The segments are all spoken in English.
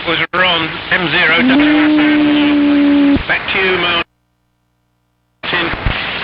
was Ron, M0WSN. Back to you, Martin.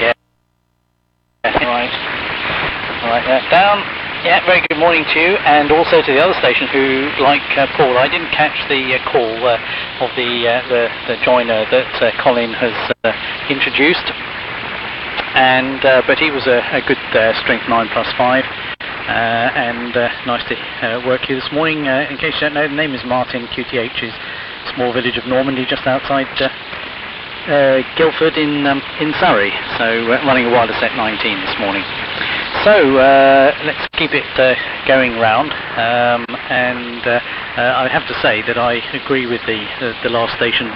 Yeah. Right. Down. Yeah, very good morning to you, and also to the other station who, like Paul, I didn't catch the call of the joiner that Colin has introduced, and but he was a good strength 9+5, and nice to work here this morning. In case you don't know, the name is Martin. QTH is a small village of Normandy just outside Guildford in Surrey, so running a wireless set 19 this morning. So let's keep it going round, and I have to say that I agree with the last station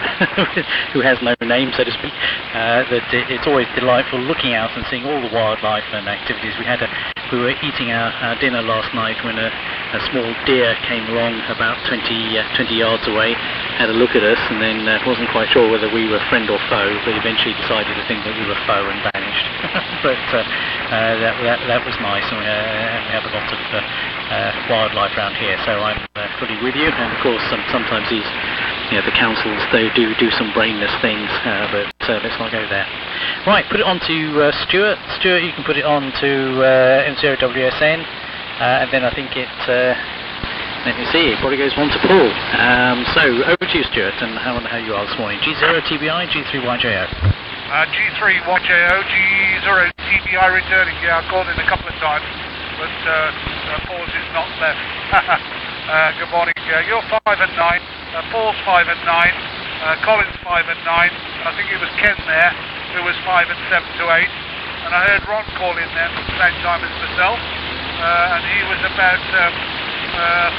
who has no name, so to speak, that it's always delightful looking out and seeing all the wildlife and activities. We were eating our dinner last night when a small deer came along about 20 yards away, had a look at us, and then wasn't quite sure whether we were friend or foe, but eventually decided to think that we were foe and vanished. But that was nice, and we have a lot of wildlife around here, so I'm fully with you. And of course, sometimes the councils, they do some brainless things, but let's not go there. Right, put it on to Stuart. Stuart, you can put it on to M0WSN, and then I think it, let me see, it probably goes on to Paul. So, over to you, Stuart, and how you are this morning. G0TBI, G3YJO. G3YJO, G0TBI returning. Yeah, I've called in a couple of times, but Paul's is not left. Good morning. You're 5 and 9. Paul's 5 and 9. Colin's 5 and 9. I think it was Ken there who was 5 and 7 to 8. And I heard Ron call in then at the same time as myself, and he was about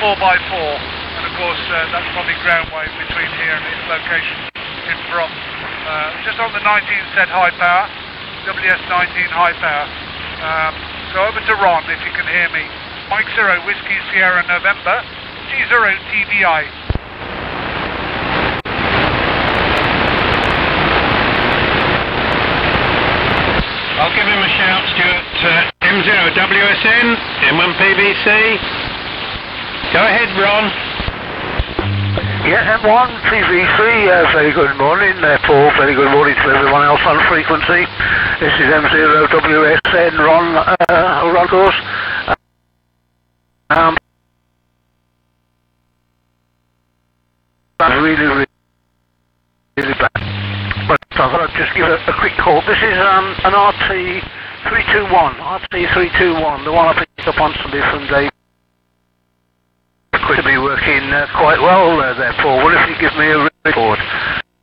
4x4. And of course, that's probably ground wave between here and its location in Brum. Just on the 19 set high power, WS19 high power. So over to Ron if you can hear me. Mike 0 Whiskey Sierra November, G0TBI. I'll give him a shout, Stuart. M0WSN, M1PVC. Go ahead, Ron. Yeah, M1PVC, very good morning, Paul, very good morning to everyone else on frequency. This is M0WSN, Ron, of course. Really bad. But I thought I'd just give a quick call. This is an RT321, the one I picked up on Sunday from Dave. To be working quite well there, Paul. Well, if you give me a report.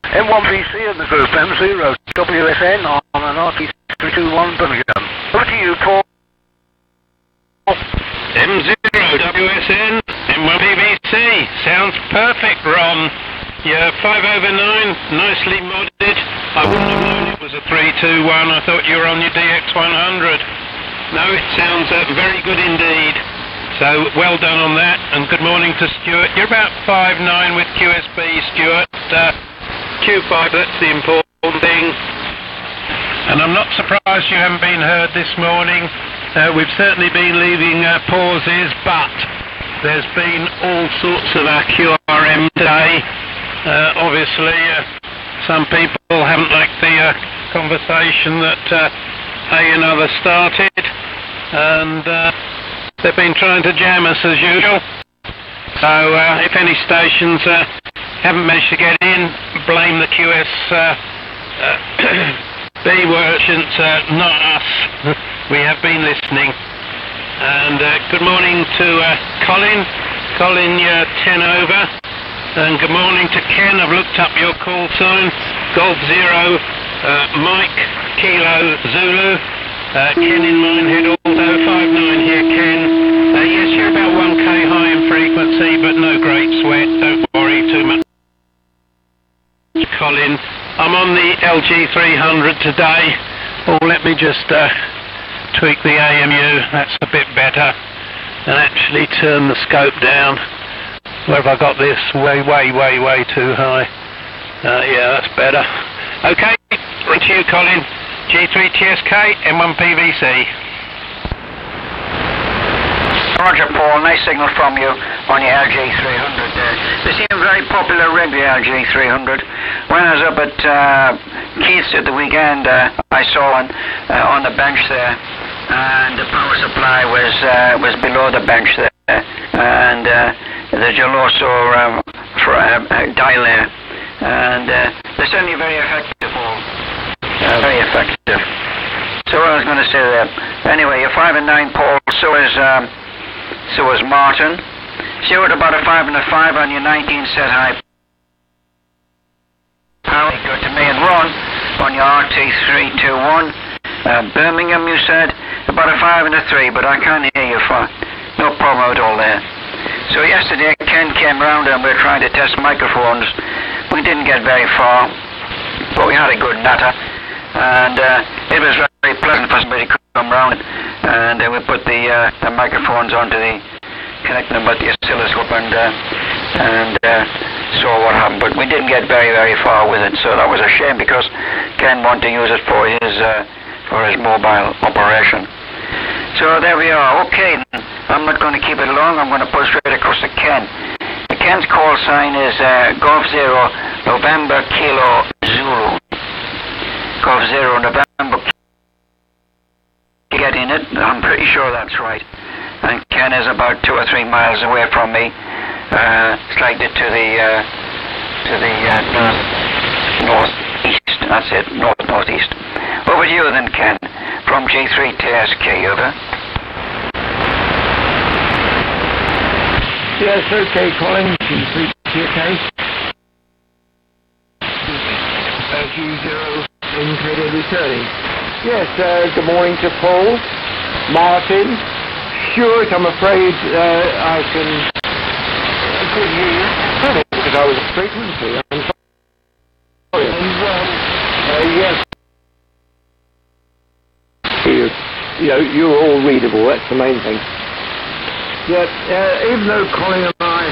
M1VC and the group M0WSN on an RT321 Birmingham. Over to you, Paul. M0WSN, M1PVC. Sounds perfect, Ron. You're 5 over 9, nicely modded. I wouldn't have known it was a 321. I thought you were on your DX100. No, it sounds very good indeed. So, well done on that, and good morning to Stuart. You're about 5'9" with QSB, Stuart. Q5, that's the important thing. And I'm not surprised you haven't been heard this morning. We've certainly been leaving pauses, but there's been all sorts of QRM today. Obviously, some people haven't liked the conversation that and others started, and they've been trying to jam us as usual. So if any stations haven't managed to get in, blame the QSB merchants, not us. We have been listening. And good morning to Colin. Colin, you're 10 over. And good morning to Ken. I've looked up your call sign. Golf 0, Mike, Kilo, Zulu. Ken in Minehead also, 5'9" here, Ken. Yes, you're about 1k high in frequency, but no great sweat, don't worry too much. Colin, I'm on the LG300 today. Oh, let me just tweak the AMU, that's a bit better. And actually turn the scope down. Where have I got this? Way too high. Yeah, that's better. Okay, on to you, Colin. G3TSK, M1PVC. Roger, Paul. Nice signal from you on your LG300 there. They seem very popular rig, the LG300. When I was up at Keith's at the weekend, I saw one on the bench there, and the power supply was below the bench there, and there's also dial there, and they're certainly very effective, Paul. Very effective. So what I was going to say there. Anyway, you're 5 and 9, Paul. So is Martin. So you're at about a 5 and a 5 on your 19 set high power. Good to me. And Ron on your RT321. Birmingham, you said about a 5 and a 3, but I can't hear you for no problem at all there. So yesterday Ken came round and we were trying to test microphones. We didn't get very far, but we had a good natter. And it was very pleasant for somebody to come round, and we put the microphones onto the connect them at the oscilloscope and saw what happened. But we didn't get very, very far with it, so that was a shame because Ken wanted to use it for his mobile operation. So there we are. Okay, I'm not going to keep it long. I'm going to put straight across to Ken. Ken's call sign is Golf 0 November Kilo Zulu. Golf 0 November. Get in it. I'm pretty sure that's right. And Ken is about 2 or 3 miles away from me, slightly to the northeast. That's it, northeast. Over to you then, Ken, from G3TSK. Over. Yes, okay, Colin. G3TSK. G0. Encoded returning. Yes, good morning to Paul, Martin, Stuart. I'm afraid I couldn't hear you because I was at frequency. I'm sorry. And yes, you're all readable. That's the main thing. But even though Colin and I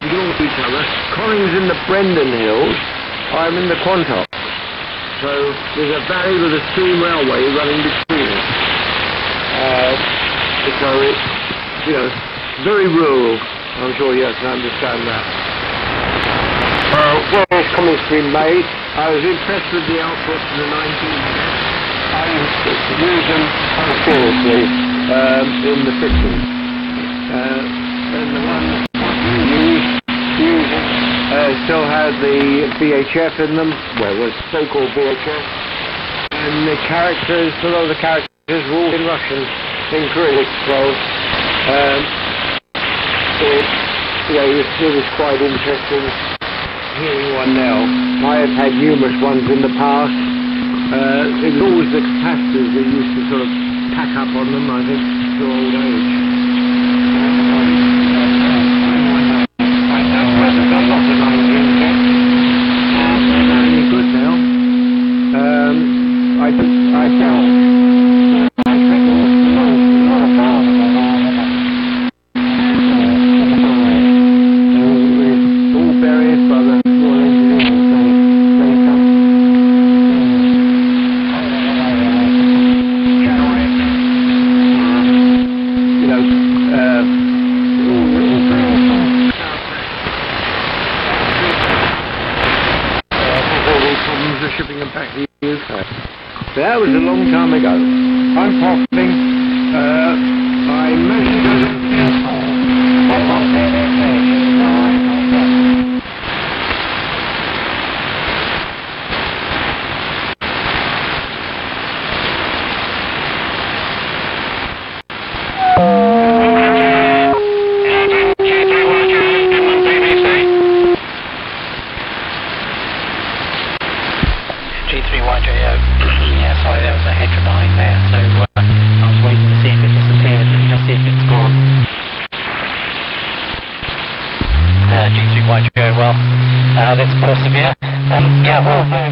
belong to each other, Colin's in the Brendan Hills. I'm in the Quantock. So there's a valley with a steam railway running between us. So it's, very rural. I'm sure you can understand that. Various comments been made. I was impressed with the output of the 19. I use them seriously in the fiction. And the one using still had the VHF in them, well, was so-called VHF, and the characters, a lot of the characters were all in Russian, in Cyrillic, so it was quite interesting hearing one now. I have had numerous ones in the past. It was always the capacitors that used to sort of pack up on them, I think, to old age. That was a long time ago. I'm profiting. I managed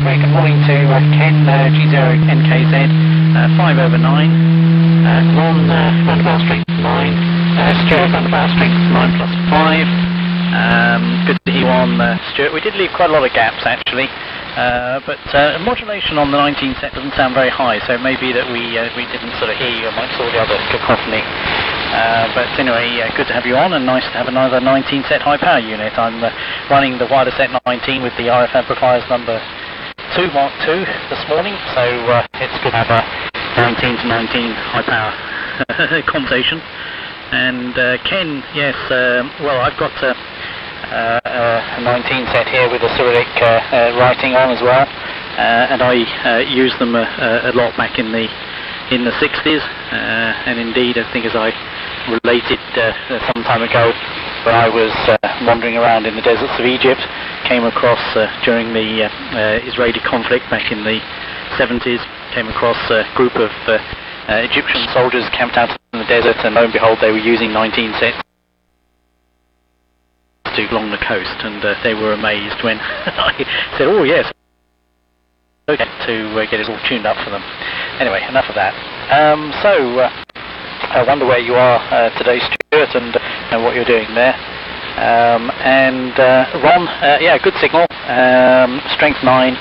very good morning to Ken, G0NKZ, 5 over 9, Ron, roundabout strength 9, Stuart, roundabout strength 9 plus 5, good to hear you on, Stuart. We did leave quite a lot of gaps actually, but modulation on the 19 set doesn't sound very high, so maybe that we didn't sort of hear you amongst all the other cacophony. But anyway, good to have you on, and nice to have another 19 set high power unit. I'm running the wireless set 19 with the RF amplifiers number 2 Mark II this morning, so it's good to have a 19 to 19 high power conversation. And Ken, yes, well, I've got a 19 set here with a Cyrillic writing on as well, and I used them a lot back in the 60s, and indeed I think, as I related some time ago, when I was wandering around in the deserts of Egypt, came across during the Israeli conflict back in the 70s, came across a group of Egyptian soldiers camped out in the desert, and lo and behold, they were using 19 sets along the coast, and they were amazed when I said, "Oh yes, okay," to get it all tuned up for them. Anyway, enough of that. So I wonder where you are today, Stuart, and what you're doing there. And Ron, yeah, good signal, strength 9.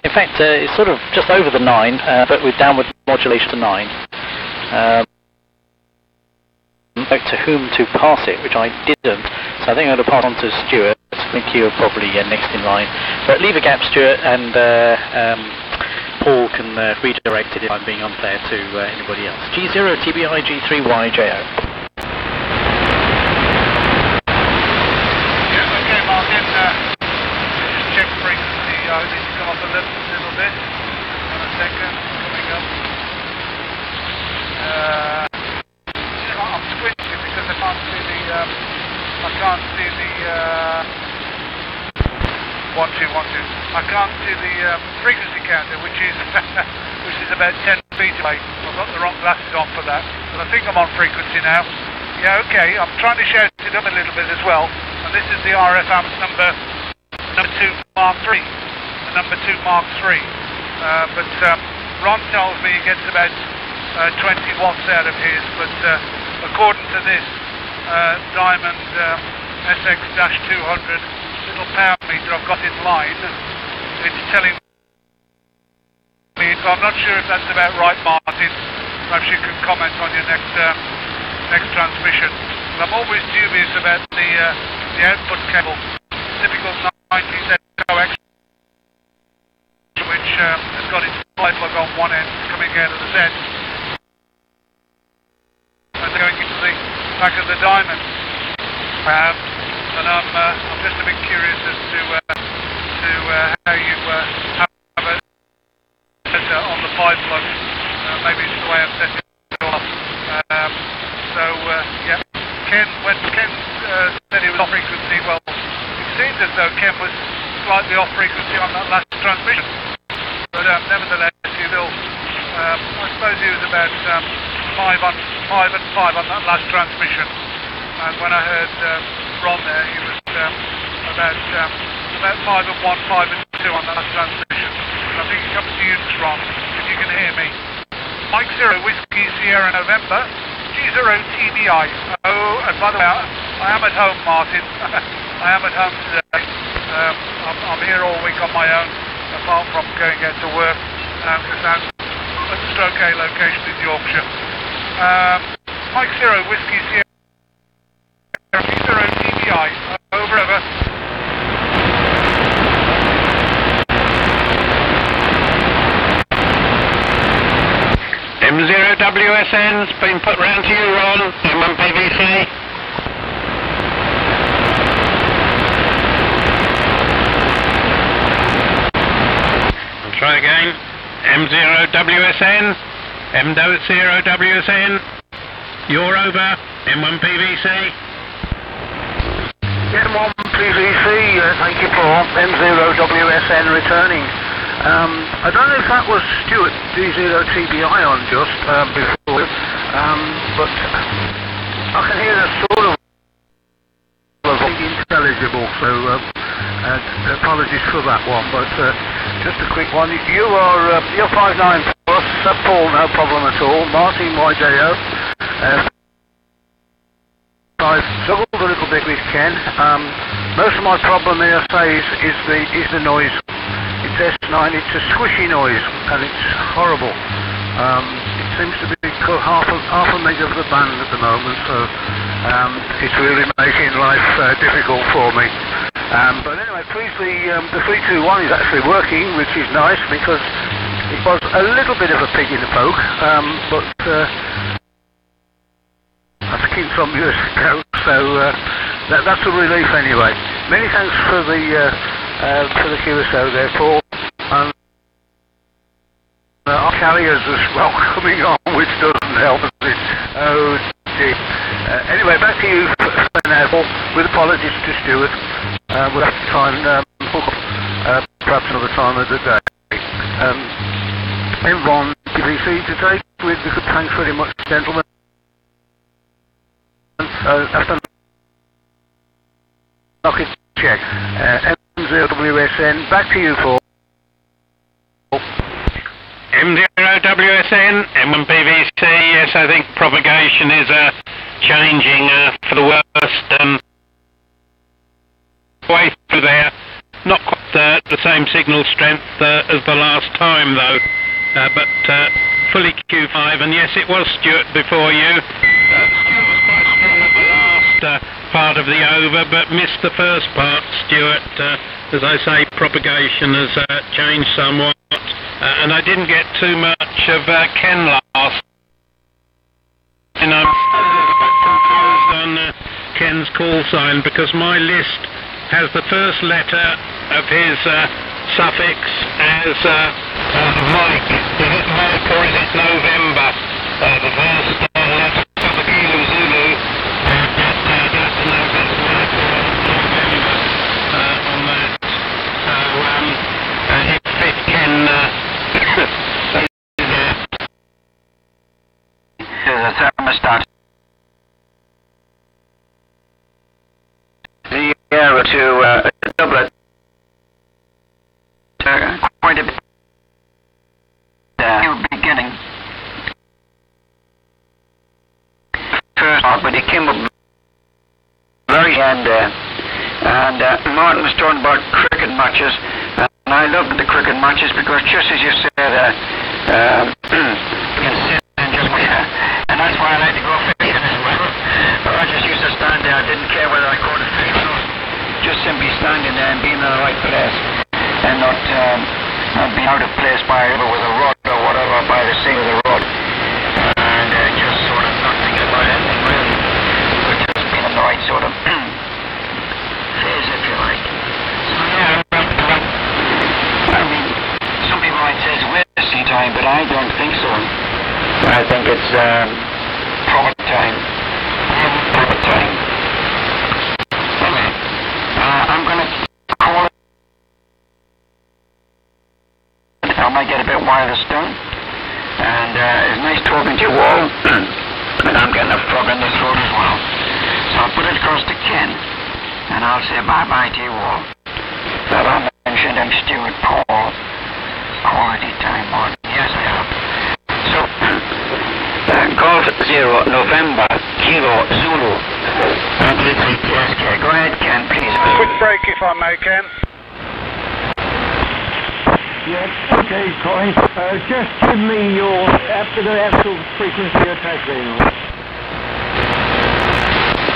In fact, it's sort of just over the 9, but with downward modulation to 9. To whom to pass it, which I didn't, so I think I'm going to pass on to Stuart. I think you're probably next in line, but leave a gap, Stuart, and Paul can redirect it if I'm being unfair to anybody else. G0 TBI G3YJO. Yeah, okay, Martin, just check frequency. I need to come up a little bit. One a second, coming up. I'm squinting because I can't see the 1 2 1 2. I can't see the frequency counter, which is about 10 feet away. I've got the wrong glasses on for that, but I think I'm on frequency now. Yeah, okay. I'm trying to shout it up a little bit as well. And this is the RF amps number 2 Mark III, the number 2 Mark III. But Ron tells me he gets about 20 watts out of his, but according to this Diamond SX-200 little power meter I've got in line, it's telling me, so I'm not sure if that's about right, Martin. Perhaps you can comment on your next transmission. But I'm always dubious about the output cable, typical 90Z coax, which has got its light plug on one end coming out of the Z, and going into the back of the Diamond. And I'm just a bit curious as to how you have it on the 5 plug. Maybe it's the way I've set it off. Yeah, Ken, when Ken said he was off frequency, well, it seemed as though Ken was slightly off frequency on that last transmission. But nevertheless, he will. I suppose he was about 5 and 5 on that last transmission. And when I heard Ron there, he was about 5 and 1, 5 and 2 on that last transmission. And I think it comes to you, Ron, if you can hear me. Mike 0 Whiskey Sierra November, G0 TBI. Oh, and by the way, I am at home, Martin. I am at home today. I'm here all week on my own, apart from going out to work, because I'm at the Stroke A location in Yorkshire. Mike 0 Whiskey Sierra. G0 TBI, over. M0WSN's been put round to you, Ron, M1 PVC. I'll try again. M0WSN, M0WSN, you're over, M1 PVC. M1 PVC, thank you, Paul. M0WSN returning. I don't know if that was Stuart D0TBI on just before, but I can hear a sort of intelligible, so apologies for that one, but just a quick one. You're 5'9" plus, Paul, no problem at all. Martin YJO. I've struggled a little bit with Ken. Most of my problem here, I say, is the noise. It's S9, it's a squishy noise, and it's horrible. It seems to be echo half a meg of the band at the moment, so it's really making life difficult for me. But anyway, please, the 321 is actually working, which is nice because it was a little bit of a pig in the poke, but that's keen from years ago, so that's a relief anyway. Many thanks for the QSO there, Paul, and our carriers as well coming on, which doesn't help us. Oh dear. Anyway, back to you for now, Paul, with apologies to Stuart. We'll have to try and book up perhaps another time of the day. M1 DVC today with the good thanks very much, gentlemen. After knock it check. M0WSN, back to you, Paul. M0WSN, M1PVC, yes, I think propagation is changing for the worst. Way through there, not quite the same signal strength as the last time though, but fully Q5, and yes, it was Stuart before you. Stuart was quite strong at the last part of the over, but missed the first part, Stuart. As I say, propagation has changed somewhat, and I didn't get too much of Ken last. And I'm confused on Ken's call sign because my list has the first letter of his suffix as Mike. Is it Mike or is it November? The first letter of the Kilo Zulu. That's Mike or November on that. So if it can There's a thermostat. The arrow to double it quite a bit beginning. First part, but he came up very end and Martin was talking about cricket matches, and I loved the cricket matches because just as you said, you can sit and just and that's why I like to go fishing as well. I just used to stand there, I didn't care whether I caught a fish or not. Just simply standing there and being in the right place and not being out of place by with a rod or whatever by the side of the rod, and just sort of not thinking about anything really, but just being in the right sort of phase, if you like. So yeah, I mean, some people might say it's wasting time, but I don't think so. I think it's proper time. Proper time. Anyway, I'm going to call it. I might get a bit wireless down. And it's nice talking to you all. And I'm getting a frog in the throat as well. So I'll put it across to Ken. And I'll say bye-bye to you all. That I mentioned I'm Stuart Paul. Quality time on. Yes, I have. So, Golf 0 November Kilo Zulu. Go ahead, Ken, please. Quick break if I may, Ken. Yeah, okay, Colin. Just give me your actual frequency you're tackling on.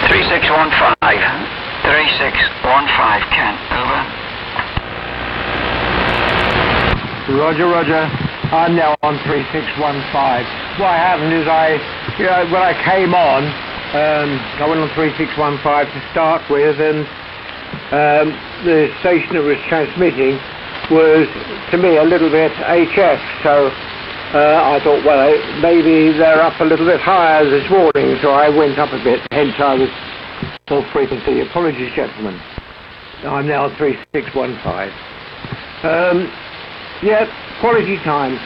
3615. 3615, Ken. Over. Roger, Roger. I'm now on 3615. What happened is when I came on, I went on 3615 to start with, and the station that was transmitting was, to me, a little bit HF, so I thought, well, maybe they're up a little bit higher this morning, so I went up a bit, hence I was on frequency. Apologies, gentlemen. I'm now on 3615. Yeah, quality time.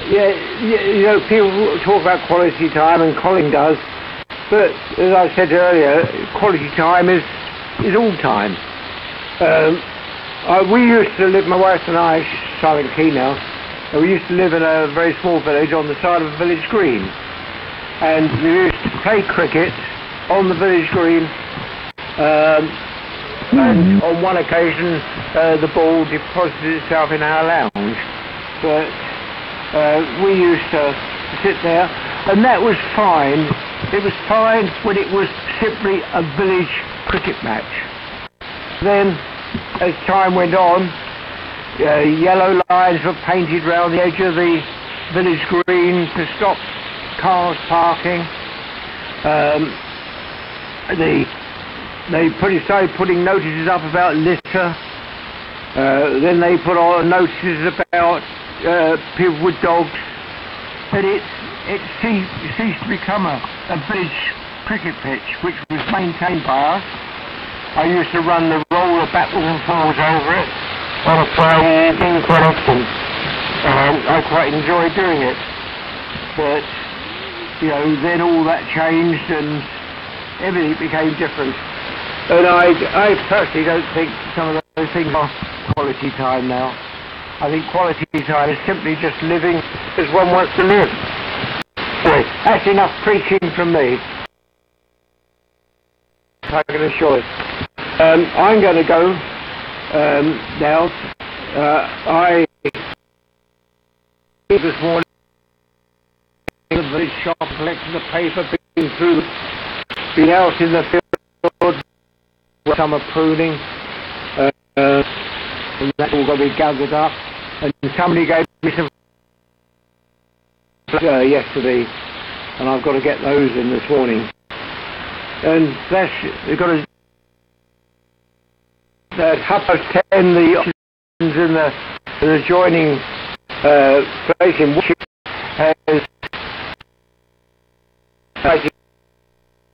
Yeah, you know, people talk about quality time, and Colin does, but as I said earlier, quality time is all time. We used to live, my wife and I, she's silent key now, we used to live in a very small village on the side of a village green, and we used to play cricket on the village green, and on one occasion the ball deposited itself in our lounge, but we used to sit there. And that was fine. It was fine when it was simply a village cricket match. Then, as time went on, yellow lines were painted round the edge of the village green to stop cars parking. They started putting notices up about litter. Then they put on notices about people with dogs. And it ceased to become a village cricket pitch, which was maintained by us. I used to run the roller backwards and forwards over it on a Friday quite often. I quite enjoyed doing it. But, you know, then all that changed and everything became different. And I personally don't think some of those things are quality time now. I think quality time is simply just living as one wants to live. Anyway, that's enough preaching from me. I can assure you. I'm going to go now. I this morning in the village shop, collecting the paper, been out in the field, summer pruning, and that's all going to be gathered up. And somebody gave me some yesterday, and I've got to get those in this morning. And we've got to at 10:30 the options in the adjoining place in which has